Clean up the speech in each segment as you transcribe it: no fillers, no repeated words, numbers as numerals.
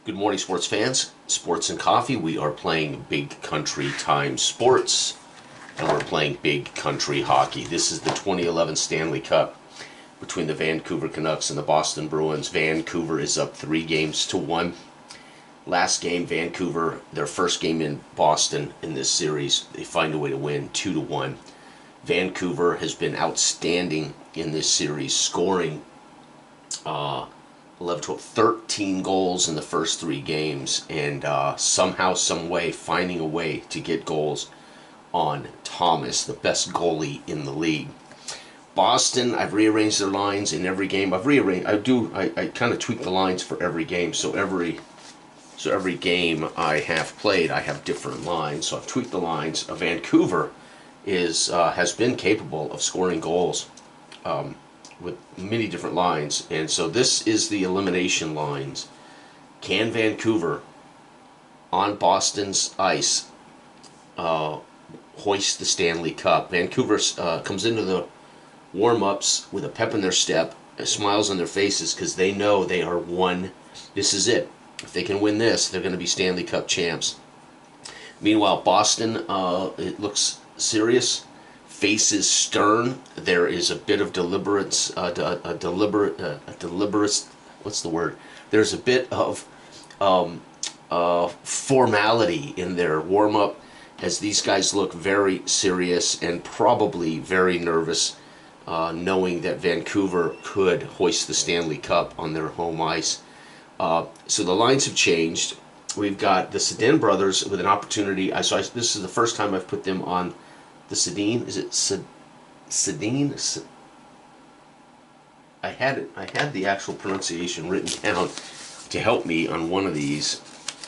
Good morning, sports fans. Sports and Coffee. We are playing Big Country Time Sports, and we're playing Big Country Hockey. This is the 2011 Stanley Cup between the Vancouver Canucks and the Boston Bruins. Vancouver is up 3-1. Last game, Vancouver, their first game in Boston in this series, they find a way to win 2-1. Vancouver has been outstanding in this series, scoring 11, 12, 13 goals in the first 3 games, and somehow, some way, finding a way to get goals on Thomas, the best goalie in the league. Boston, I've rearranged their lines in every game. I kind of tweak the lines for every game, so every game I have played, I have different lines. So I've tweaked the lines. Vancouver has been capable of scoring goals with many different lines, and so this is the elimination lines. Can Vancouver, on Boston's ice, hoist the Stanley Cup? Vancouver comes into the warm-ups with a pep in their step, smiles on their faces, because they know they are one. This is it. If they can win this, they're going to be Stanley Cup champs. Meanwhile, Boston, it looks serious. Faces stern. There is a bit of deliberate. What's the word? There's a bit of formality in their warm up, as these guys look very serious and probably very nervous, knowing that Vancouver could hoist the Stanley Cup on their home ice. So the lines have changed. We've got the Sedin brothers with an opportunity. This is the first time I've put them on the Sedin. Is it Sedin? I had the actual pronunciation written down to help me on one of these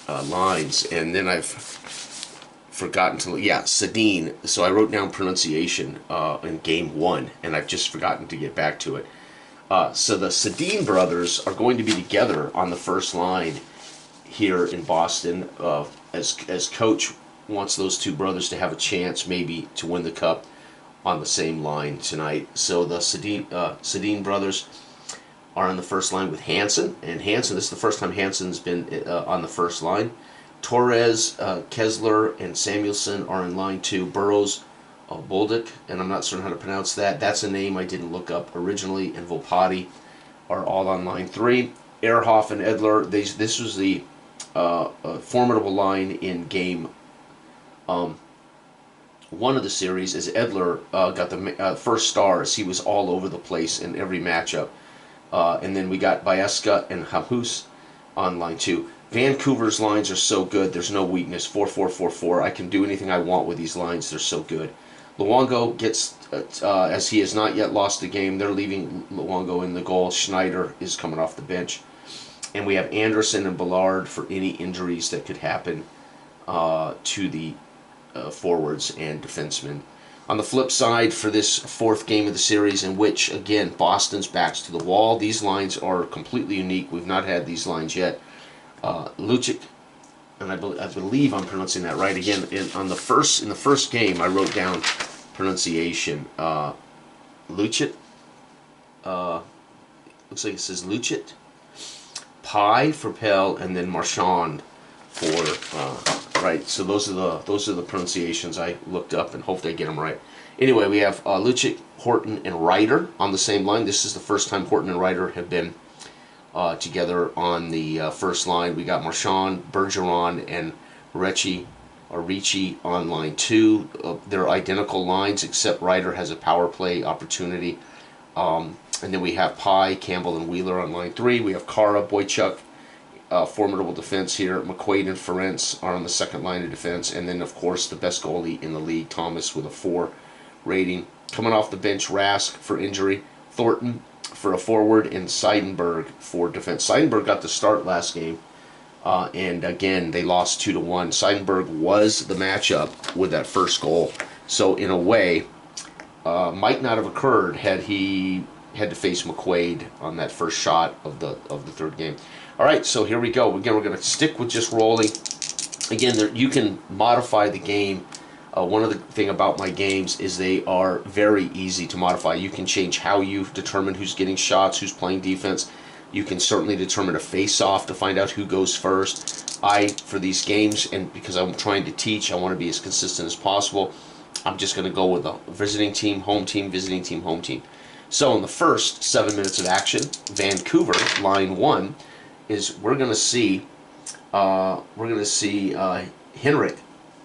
lines, and then I've forgotten to. Yeah, Sedin. So I wrote down pronunciation in game 1, and I've just forgotten to get back to it. So the Sedin brothers are going to be together on the first line here in Boston, as coach wants those two brothers to have a chance maybe to win the cup on the same line tonight. So the Sedin brothers are on the first line with Hansen, and Hansen, this is the first time Hansen's been on the first line. Torres, Kessler, and Samuelson are in line 2. Burrows, Bolduc, and I'm not certain how to pronounce that. That's a name I didn't look up originally, and Volpati are all on line 3. Ehrhoff and Edler, this was the formidable line in game 1 of the series, as Edler got the first stars. He was all over the place in every matchup. And then we got Baeska and Hamhus on line 2. Vancouver's lines are so good. There's no weakness. 4-4-4-4. I can do anything I want with these lines. They're so good. Luongo gets, as he has not yet lost a game, they're leaving Luongo in the goal. Schneider is coming off the bench. And we have Anderson and Ballard for any injuries that could happen to the forwards and defensemen. On the flip side, for this 4th game of the series, in which, again, Boston's backs to the wall, these lines are completely unique. We've not had these lines yet. Lucic, and I believe I'm pronouncing that right. Again, in the first game, I wrote down pronunciation. Lucic. Looks like it says Lucic. Pi for Pell, and then Marchand for right. So those are the pronunciations I looked up, and hopefully I get them right. Anyway, we have Lucic, Horton, and Ryder on the same line. This is the first time Horton and Ryder have been together on the first line. We got Marchand, Bergeron, and Ricci on line 2. They're identical lines, except Ryder has a power play opportunity. And then we have Pi, Campbell, and Wheeler on line 3. We have Kara, Boychuk, formidable defense here. McQuaid and Ferencz are on the second line of defense. And then, of course, the best goalie in the league, Thomas, with a 4 rating. Coming off the bench, Rask for injury, Thornton for a forward, and Seidenberg for defense. Seidenberg got the start last game, and again, they lost 2-1. Seidenberg was the matchup with that first goal. So, in a way, might not have occurred had he had to face McQuaid on that first shot of the 3rd game. All right, so here we go. Again, we're going to stick with just rolling. Again, you can modify the game. One of the thing about my games is they are very easy to modify. You can change how you determine who's getting shots, who's playing defense. You can certainly determine a face-off to find out who goes first. For these games, and because I'm trying to teach, I want to be as consistent as possible. I'm just going to go with a visiting team, home team, visiting team, home team. So in the first 7 minutes of action, Vancouver, line 1, is we're going to see Henrik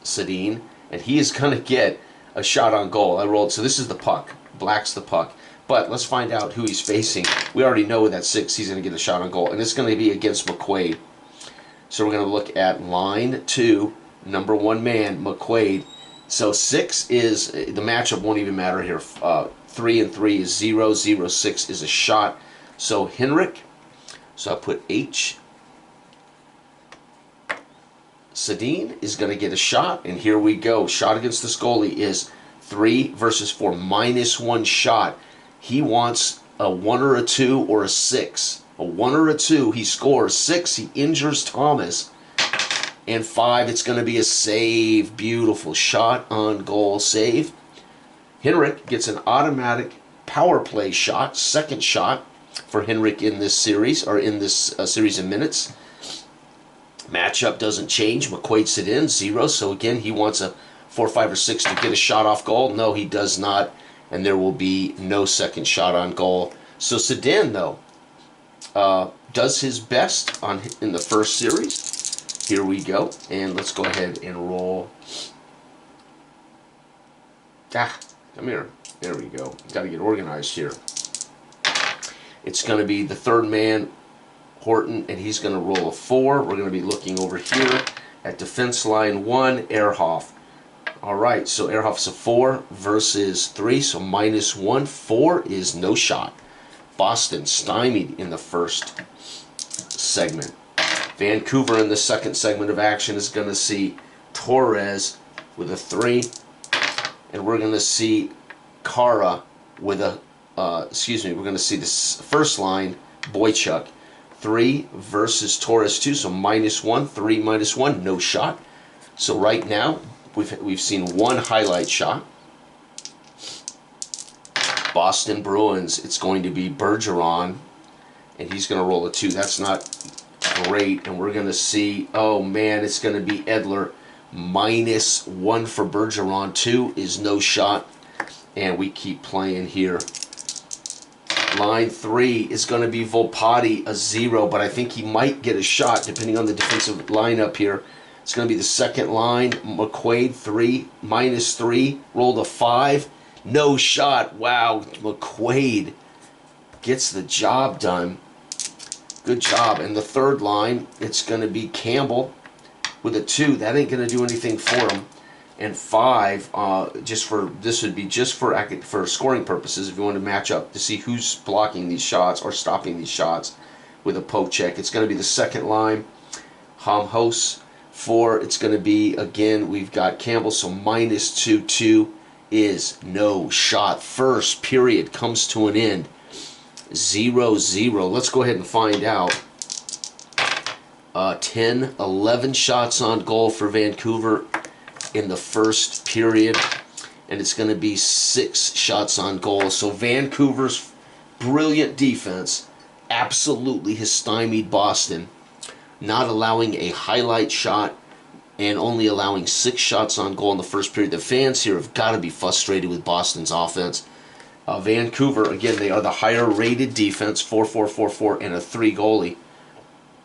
Sedin, and he is going to get a shot on goal. I rolled, so this is the puck. Black's the puck. But let's find out who he's facing. We already know with that 6 he's going to get a shot on goal, and it's going to be against McQuaid. So we're going to look at line 2, number 1 man, McQuaid. So 6 is, the matchup won't even matter here. 3 and 3 is 0, 0, 6 is a shot. So Henrik, so I put H. Sedin is going to get a shot, and here we go. Shot against this goalie is 3 versus 4, -1 shot. He wants a 1 or a 2 or a 6. A 1 or a 2, he scores. 6, he injures Thomas. And 5, it's going to be a save. Beautiful shot on goal save. Henrik gets an automatic power play shot, second shot for Henrik in this series, or in this series of minutes. Matchup doesn't change. McQuaid sit in 0. So again, he wants a 4, 5, or 6 to get a shot off goal. No, he does not. And there will be no second shot on goal. So Sedin, though, does his best in the first series. Here we go. And let's go ahead and roll. Come here. There we go. Got to get organized here. It's going to be the 3rd man, Horton, and he's going to roll a 4. We're going to be looking over here at defense line 1, Ehrhoff. All right, so Ehrhoff's a 4 versus 3, so -1. 4 is no shot. Boston stymied in the first segment. Vancouver in the second segment of action is going to see Torres with a 3, and we're going to see Kara with a, we're going to see this first line, Boychuk. 3 versus Torres 2, so -1, 3 -1, no shot. So right now, we've seen 1 highlight shot. Boston Bruins, it's going to be Bergeron, and he's going to roll a 2. That's not great, and we're going to see, oh man, it's going to be Edler. -1 for Bergeron, 2 is no shot, and we keep playing here. Line 3 is going to be Volpati, a 0, but I think he might get a shot depending on the defensive lineup here. It's going to be the second line, McQuaid, 3, -3, rolled a 5, no shot. Wow, McQuaid gets the job done. Good job. And the third line, it's going to be Campbell with a 2. That ain't going to do anything for him. And 5, this would be just for scoring purposes, if you want to match up to see who's blocking these shots or stopping these shots with a poke check. It's going to be the second line, Hamhos. 4, it's going to be, again, we've got Campbell, so -2, 2 is no shot. First period comes to an end, 0-0. Let's go ahead and find out. 10, 11 shots on goal for Vancouver in the first period, and it's going to be 6 shots on goal. So Vancouver's brilliant defense absolutely has stymied Boston, not allowing a highlight shot and only allowing 6 shots on goal in the first period. The fans here have got to be frustrated with Boston's offense. Vancouver, again, they are the higher rated defense, 4-4-4-4, and a 3 goalie.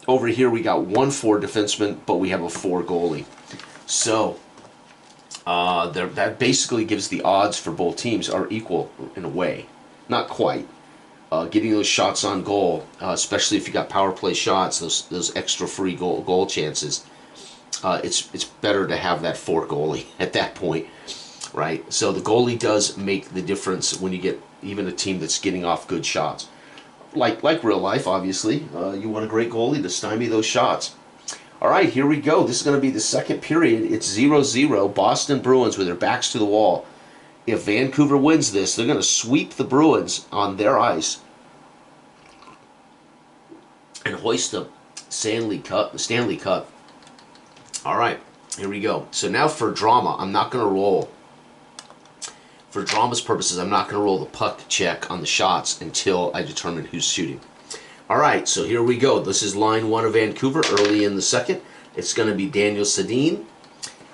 Over here we got 1-4 defenseman, but we have a 4 goalie. So that basically gives the odds for both teams are equal in a way. Not quite. Getting those shots on goal, especially if you got power play shots, those extra free goal chances, it's better to have that 4 goalie at that point, right? So the goalie does make the difference when you get even a team that's getting off good shots. Like real life, obviously, you want a great goalie to stymie those shots. All right, here we go. This is going to be the second period. It's 0-0. Boston Bruins with their backs to the wall. If Vancouver wins this, they're going to sweep the Bruins on their ice and hoist the Stanley Cup. All right, here we go. So now for drama, I'm not going to roll. For drama's purposes, I'm not going to roll the puck check on the shots until I determine who's shooting. All right, so here we go. This is line one of Vancouver early in the second. It's going to be Daniel Sedin,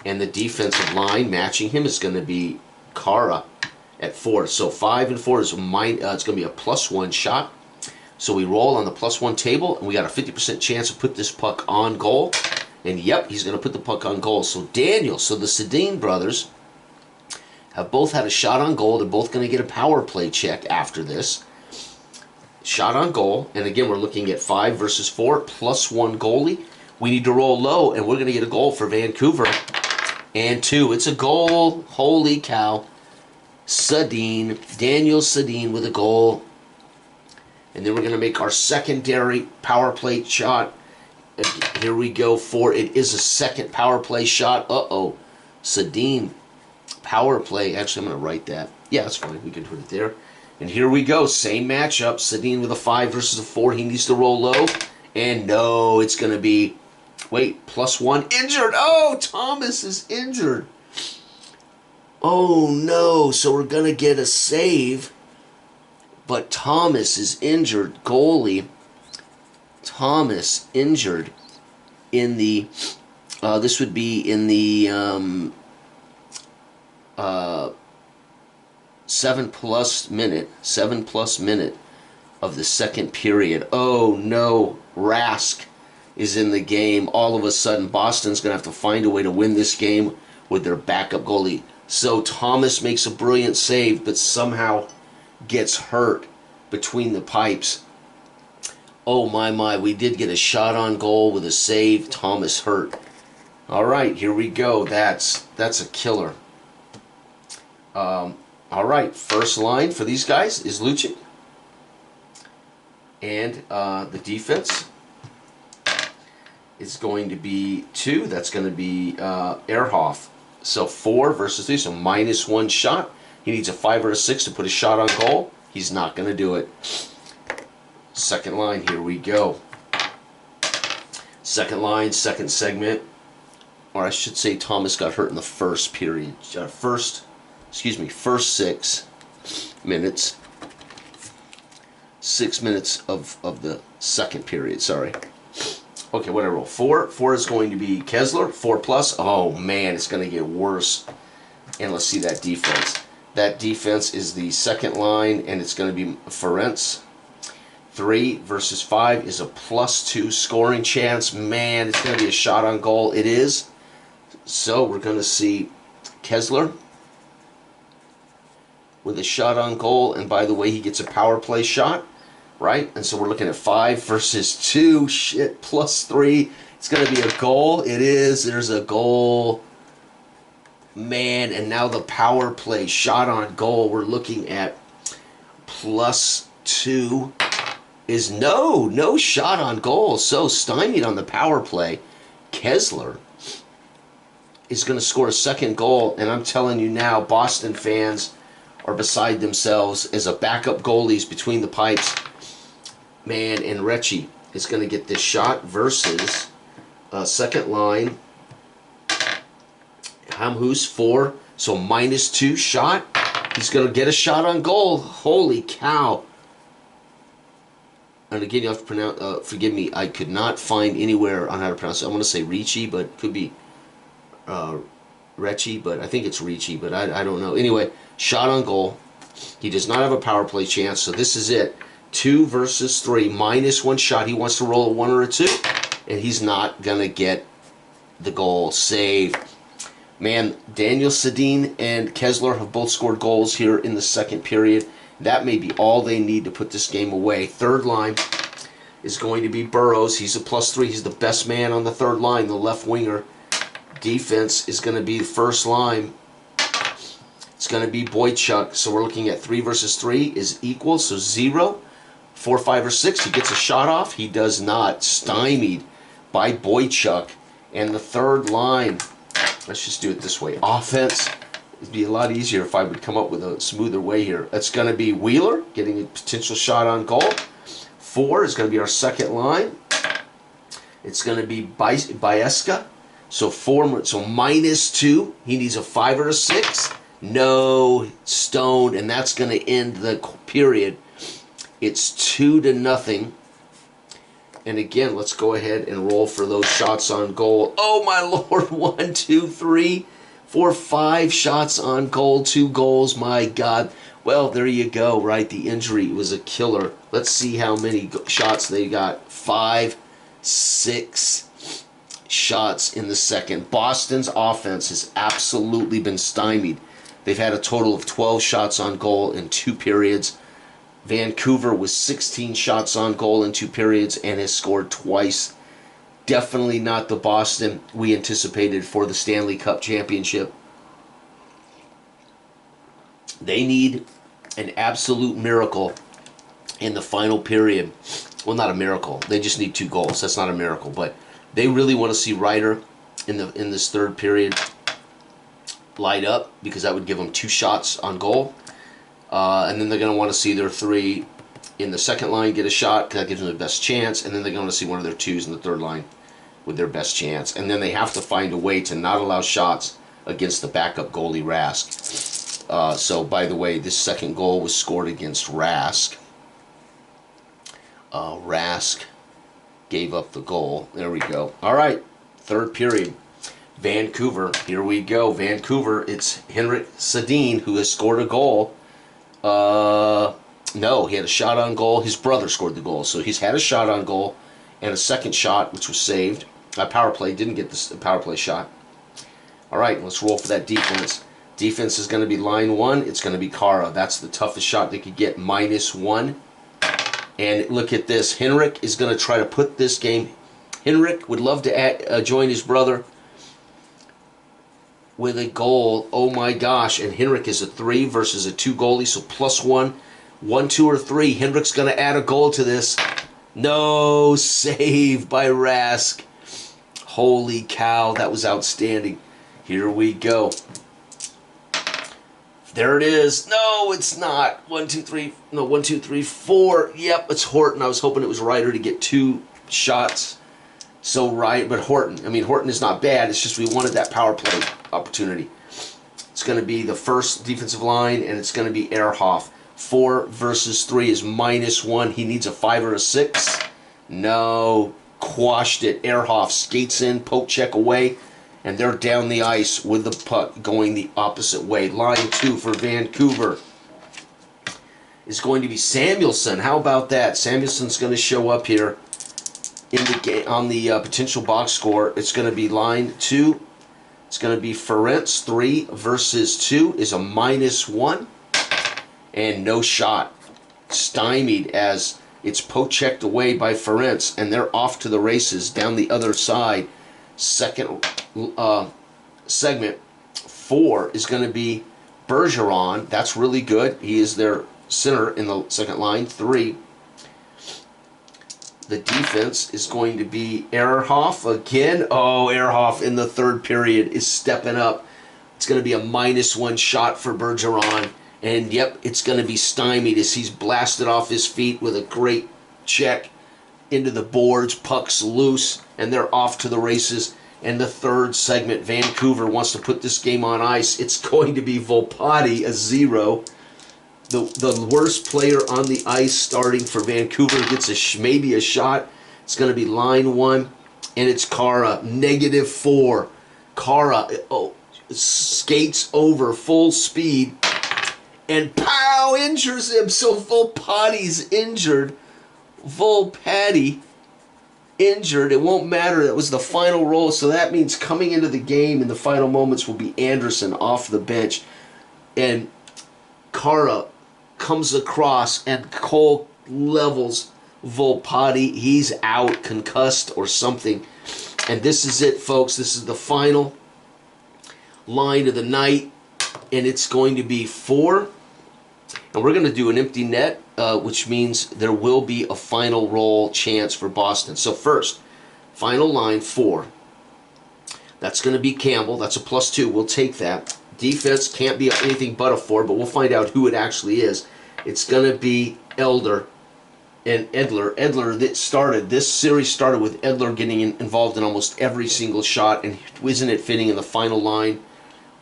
and the defensive line matching him is going to be Kara at 4. So 5 and 4 is it's going to be a +1 shot. So we roll on the +1 table, and we got a 50% chance to put this puck on goal. And yep, he's going to put the puck on goal. So Daniel, so the Sedin brothers have both had a shot on goal. They're both going to get a power play check after this. Shot on goal, and again, we're looking at 5 versus 4, +1 goalie. We need to roll low, and we're going to get a goal for Vancouver. And 2, it's a goal. Holy cow. Sedin, Daniel Sedin with a goal. And then we're going to make our secondary power play shot. Here we go for it is a second power play shot. Uh-oh. Sedin, power play. Actually, I'm going to write that. Yeah, that's fine. We can put it there. And here we go. Same matchup. Sedin with a 5 versus a 4. He needs to roll low. And no, it's going to be, wait, +1. Injured. Oh, Thomas is injured. Oh, no. So we're going to get a save. But Thomas is injured. Goalie. Thomas injured in the, this would be in the 7+ minute of the second period. Oh no, Rask is in the game. All of a sudden, Boston's going to have to find a way to win this game with their backup goalie. So Thomas makes a brilliant save, but somehow gets hurt between the pipes. Oh my, we did get a shot on goal with a save. Thomas hurt. All right, here we go. That's a killer. All right, first line for these guys is Lucic. And the defense is going to be 2. That's going to be Ehrhoff. So 4 versus 3, so -1 shot. He needs a 5 or a 6 to put a shot on goal. He's not going to do it. Second line, here we go. Second line, second segment. Or I should say Thomas got hurt in the first period. First 6 minutes. 6 minutes of the second period, sorry. Okay, what I roll? 4. 4 is going to be Kessler, 4+. Oh man, it's going to get worse. And let's see that defense. That defense is the second line, and it's going to be Ferenc. 3 versus 5 is a +2 scoring chance. Man, it's going to be a shot on goal. It is. So we're going to see Kessler with a shot on goal. And by the way, he gets a power play shot, right? And so we're looking at 5 versus 2. Shit, +3. It's going to be a goal. It is. There's a goal. Man, and now the power play shot on goal. We're looking at +2. Is no shot on goal. So stymied on the power play. Kessler is going to score a second goal, and I'm telling you now, Boston fans are beside themselves as a backup goalie's between the pipes. Man, and Recchi is going to get this shot versus second line. Hamhuis 4, so -2 shot. He's going to get a shot on goal. Holy cow. And again, you have to pronounce, forgive me, I could not find anywhere on how to pronounce it. I want to say Ricci, but it could be Recchi, but I think it's Ricci, but I don't know. Anyway, shot on goal. He does not have a power play chance, so this is it. 2 versus 3, -1 shot. He wants to roll a 1 or a 2, and he's not going to get the goal. Save. Man, Daniel Sedin and Kessler have both scored goals here in the second period. That may be all they need to put this game away. Third line is going to be Burrows. He's a +3. He's the best man on the third line, the left winger. Defense is going to be the first line. It's going to be Boychuk. So we're looking at 3 versus 3 is equal, so 0. 4, 5, or 6. He gets a shot off. He does not. Stymied by Boychuk. And the third line, let's just do it this way. Offense. It'd be a lot easier if I would come up with a smoother way here. It's going to be Wheeler getting a potential shot on goal. 4 is going to be our second line. It's going to be Bieska. So -2. He needs a 5 or a 6. No, Stone, and that's going to end the period. It's 2-0 And again, let's go ahead and roll for those shots on goal. Oh my Lord, 1, 2, 3, 4, 5 shots on goal, 2 goals, my God. Well, there you go, right? The injury was a killer. Let's see how many shots they got. 5, 6 shots in the second. Boston's offense has absolutely been stymied. They've had a total of 12 shots on goal in 2 periods. Vancouver was 16 shots on goal in 2 periods and has scored twice. Definitely not the Boston we anticipated for the Stanley Cup championship. They need an absolute miracle in the final period. Well, not a miracle. They just need 2 goals. That's not a miracle, but they really want to see Ryder in this third period light up, because that would give them 2 shots on goal. And then they're going to want to see their 3 in the second line get a shot, because that gives them the best chance. And then they're going to see one of their 2s in the third line with their best chance. And then they have to find a way to not allow shots against the backup goalie Rask. So, by the way, this second goal was scored against Rask. Rask gave up the goal. There we go. All right, third period. Vancouver, here we go. Vancouver, it's Henrik Sedin who has scored a goal. No, he had a shot on goal. His brother scored the goal. So he's had a shot on goal and a second shot, which was saved. Power play, didn't get the power play shot. All right, let's roll for that defense. Defense is going to be line 1. It's going to be Kara. That's the toughest shot they could get, -1. And look at this. Henrik is going to try to put this game. Henrik would love to join his brother with a goal. Oh my gosh. And Henrik is a 3 versus a 2 goalie, so +1. 1, 2, or 3. Henrik's going to add a goal to this. No, save by Rask. Holy cow, that was outstanding. Here we go. There it is. No, it's not. 1, 2, 3. No, 1, 2, 3, 4. Yep, it's Horton. I was hoping it was Ryder to get 2 shots. So right, but Horton is not bad. It's just we wanted that power play opportunity. It's going to be the first defensive line, and it's going to be Ehrhoff. 4 versus 3 is -1. He needs a 5 or a 6. No, quashed it. Ehrhoff skates in, poke check away, and they're down the ice with the puck going the opposite way. Line 2 for Vancouver is going to be Samuelsson. How about that? Samuelsson's going to show up here in the game on the potential box score. It's going to be line 2. It's going to be Ferentz. 3 versus 2 is a -1, and no shot. Stymied as it's poke checked away by Ferentz, and they're off to the races down the other side. Second segment. 4 is going to be Bergeron. That's really good. He is their center in the second line. 3. The defense is going to be Ehrhoff again. Oh, Ehrhoff in the third period is stepping up. It's going to be a -1 shot for Bergeron. And yep, it's going to be stymied as he's blasted off his feet with a great check into the boards. Puck's loose, and they're off to the races. And the third segment, Vancouver wants to put this game on ice. It's going to be Volpatti, a 0. The worst player on the ice starting for Vancouver gets maybe a shot. It's going to be line 1, and it's Kara, -4. Kara skates over full speed, and pow, injures him. So Volpatti's injured. Volpatti injured. It won't matter. That was the final roll. So that means coming into the game in the final moments will be Anderson off the bench. And Kara comes across, and Cole levels Volpatti. He's out, concussed or something. And this is it, folks. This is the final line of the night. And it's going to be 4. And we're going to do an empty net, which means there will be a final roll chance for Boston. So first, final line 4. That's going to be Campbell. That's a +2. We'll take that. Defense can't be anything but a 4, but we'll find out who it actually is. It's going to be Elder and Edler. This series started with Edler getting involved in almost every single shot, and isn't it fitting in the final line?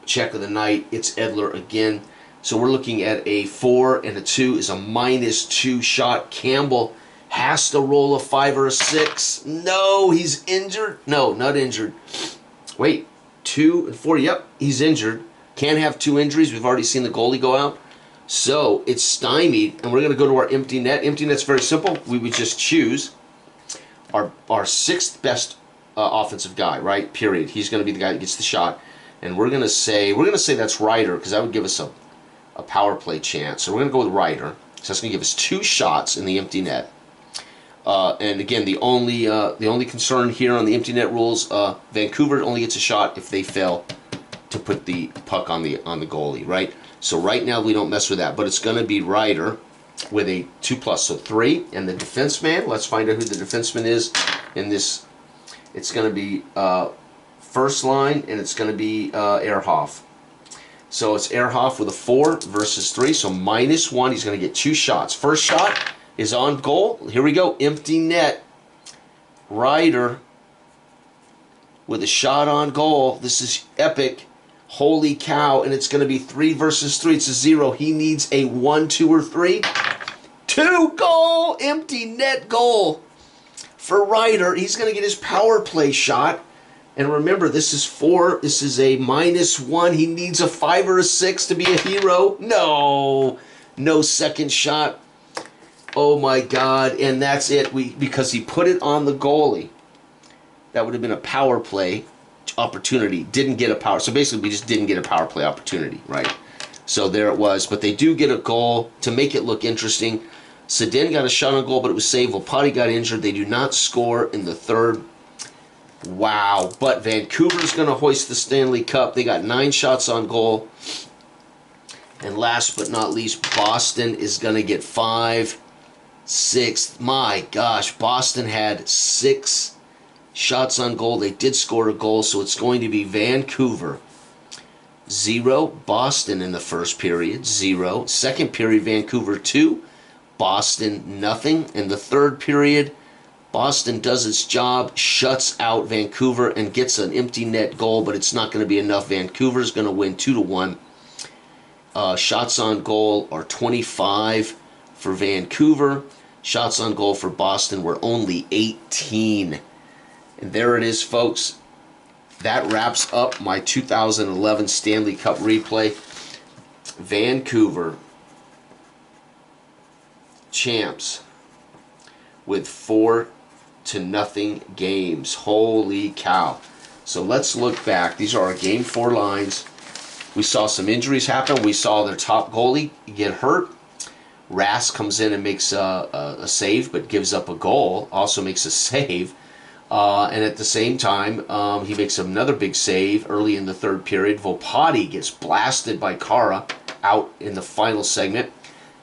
Check of the night, it's Edler again. So we're looking at a 4 and a 2 is a -2 shot. Campbell Has to roll a 5 or a 6. No, he's injured. No, not injured. Wait, 2 and 4. Yep, he's injured. Can't have 2 injuries. We've already seen the goalie go out. So it's stymied, and we're going to go to our empty net. Empty net's very simple. We would just choose our 6th best offensive guy, right? Period. He's going to be the guy that gets the shot, and we're going to say that's Ryder, because that would give us a power play chance. So we're going to go with Ryder. So that's going to give us 2 shots in the empty net. And again, the only concern here on the empty net rules, Vancouver only gets a shot if they fail to put the puck on the goalie, right? So right now we don't mess with that, but it's going to be Ryder with a 2+, so 3, and the defenseman. Let's find out who the defenseman is in this. It's going to be first line, and it's going to be Ehrhoff. So it's Ehrhoff with a 4 versus 3, so -1. He's going to get 2 shots. First shot is on goal. Here we go. Empty net. Ryder with a shot on goal. This is epic. Holy cow. And it's going to be 3 versus 3. It's a 0. He needs a 1, 2, or 3. 2 goal. Empty net goal for Ryder. He's going to get his power play shot. And remember, this is 4. This is a -1. He needs a 5 or a 6 to be a hero. No. No second shot. Oh my God, and that's it. Because he put it on the goalie. That would have been a power play opportunity. Didn't get a power. So basically we just didn't get a power play opportunity, right? So there it was. But they do get a goal to make it look interesting. Sedin got a shot on goal, but it was saved. Volpatti got injured. They do not score in the 3rd. Wow. But Vancouver's going to hoist the Stanley Cup. They got 9 shots on goal. And last but not least, Boston is going to get 5. 6th. My gosh, Boston had 6 shots on goal. They did score a goal, so it's going to be Vancouver 0, Boston in the first period 0. Second period, Vancouver 2, Boston nothing. In the third period, Boston does its job, shuts out Vancouver, and gets an empty net goal, but it's not going to be enough. Vancouver's going to win 2-1. Shots on goal are 25 for Vancouver. Shots on goal for Boston were only 18. And there it is, folks. That wraps up my 2011 Stanley Cup replay. Vancouver champs with 4-0 games. Holy cow. So let's look back. These are our Game 4 lines. We saw some injuries happen. We saw their top goalie get hurt. Rask comes in and makes a save, but gives up a goal. Also makes a save. And at the same time, he makes another big save early in the third period. Volpatti gets blasted by Kara out in the final segment.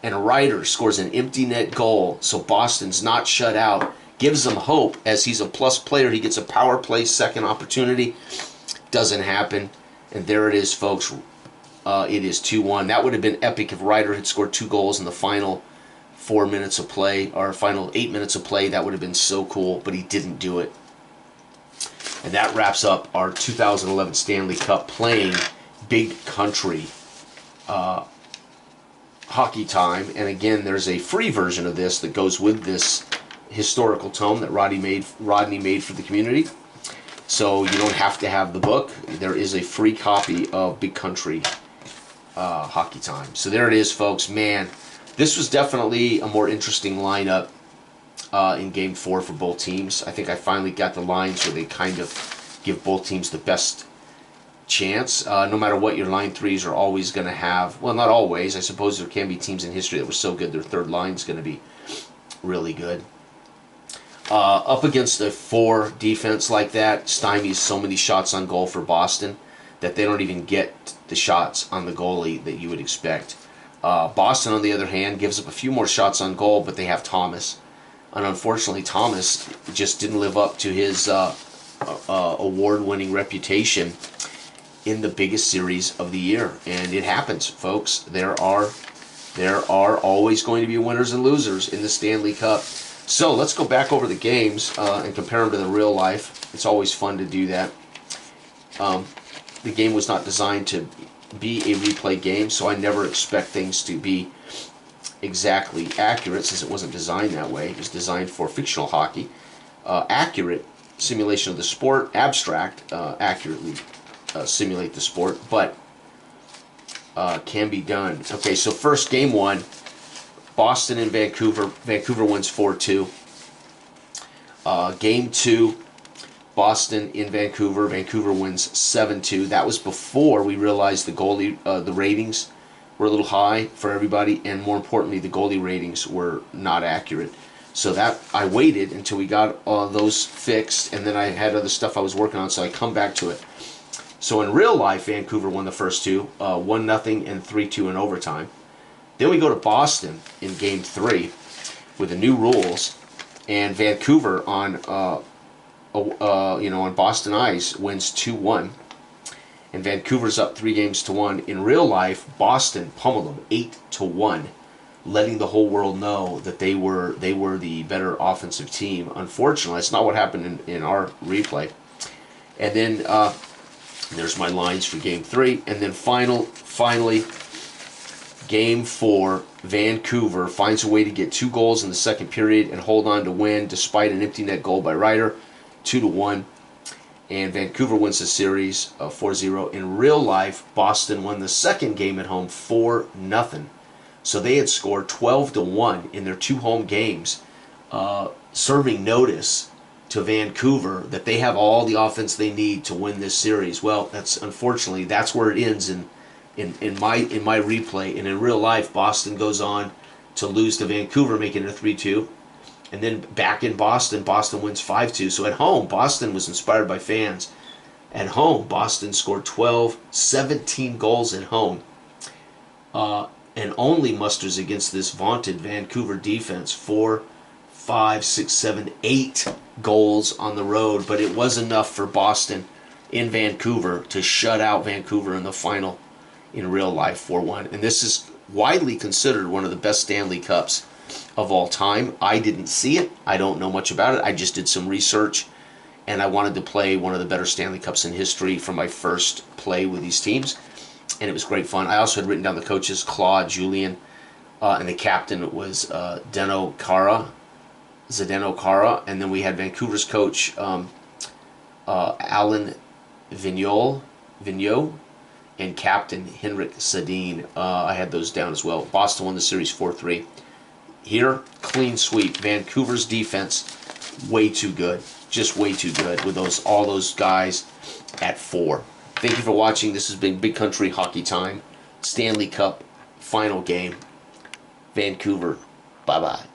And Ryder scores an empty net goal, so Boston's not shut out. Gives them hope. As he's a plus player, he gets a power play second opportunity. Doesn't happen. And there it is, folks. It is 2-1. That would have been epic if Ryder had scored 2 goals in the final 4 minutes of play, or final 8 minutes of play. That would have been so cool, but he didn't do it. And that wraps up our 2011 Stanley Cup playing big country hockey time. And again, there's a free version of this that goes with this historical tome that Rodney made for the community. So you don't have to have the book. There is a free copy of Big Country Hockey Time. So there it is, folks. Man, this was definitely a more interesting lineup in Game 4 for both teams. I think I finally got the lines where they kind of give both teams the best chance. No matter what, your line threes are always going to have, well, not always. I suppose there can be teams in history that were so good their third line's going to be really good. Up against a 4 defense like that, stymies so many shots on goal for Boston that they don't even get the shots on the goalie that you would expect. Boston, on the other hand, gives up a few more shots on goal, but they have Thomas. And unfortunately, Thomas just didn't live up to his award-winning reputation in the biggest series of the year. And it happens, folks. There are always going to be winners and losers in the Stanley Cup. So let's go back over the games and compare them to the real life. It's always fun to do that. The game was not designed to be a replay game, so I never expect things to be exactly accurate, since it wasn't designed that way. It was designed for fictional hockey. Accurate simulation of the sport, abstract, accurately simulate the sport, but can be done. Okay, so first game one, Boston and Vancouver. Vancouver wins 4-2. Game two, Boston in Vancouver. Vancouver wins 7-2. That was before we realized the goalie, the ratings were a little high for everybody, and more importantly, the goalie ratings were not accurate. So that I waited until we got those fixed, and then I had other stuff I was working on, so I come back to it. So in real life, Vancouver won the first two, 1-0 and 3-2 in overtime. Then we go to Boston in Game 3 with the new rules, and Vancouver on on Boston ice wins 2-1, and Vancouver's up 3-1. In real life, Boston pummeled them 8-1, letting the whole world know that they were the better offensive team. Unfortunately, that's not what happened in our replay. And then there's my lines for Game 3, and then finally, Game 4, Vancouver finds a way to get 2 goals in the second period and hold on to win despite an empty net goal by Ryder, 2-1. And Vancouver wins the series 4-0. In real life, Boston won the second game at home 4-0. So they had scored 12-1 in their 2 home games, serving notice to Vancouver that they have all the offense they need to win this series. Well, unfortunately that's where it ends in my replay. And in real life, Boston goes on to lose to Vancouver, making it a 3-2. And then back in Boston, Boston wins 5-2. So at home, Boston was inspired by fans. At home, Boston scored 17 goals at home. And only musters against this vaunted Vancouver defense 4, 5, 6, 7, 8 goals on the road. But it was enough for Boston in Vancouver to shut out Vancouver in the final in real life 4-1. And this is widely considered one of the best Stanley Cups of all time. I didn't see it. I don't know much about it. I just did some research, and I wanted to play one of the better Stanley Cups in history for my first play with these teams, and it was great fun. I also had written down the coaches, Claude, Julian, and the captain was Zdeno Chara, and then we had Vancouver's coach, Alan Vigneault, and captain Henrik Sedin. I had those down as well. Boston won the series 4-3. Here, clean sweep. Vancouver's defense, way too good. Just way too good with all those guys at 4. Thank you for watching. This has been Big Country Hockey Time. Stanley Cup final game. Vancouver. Bye-bye.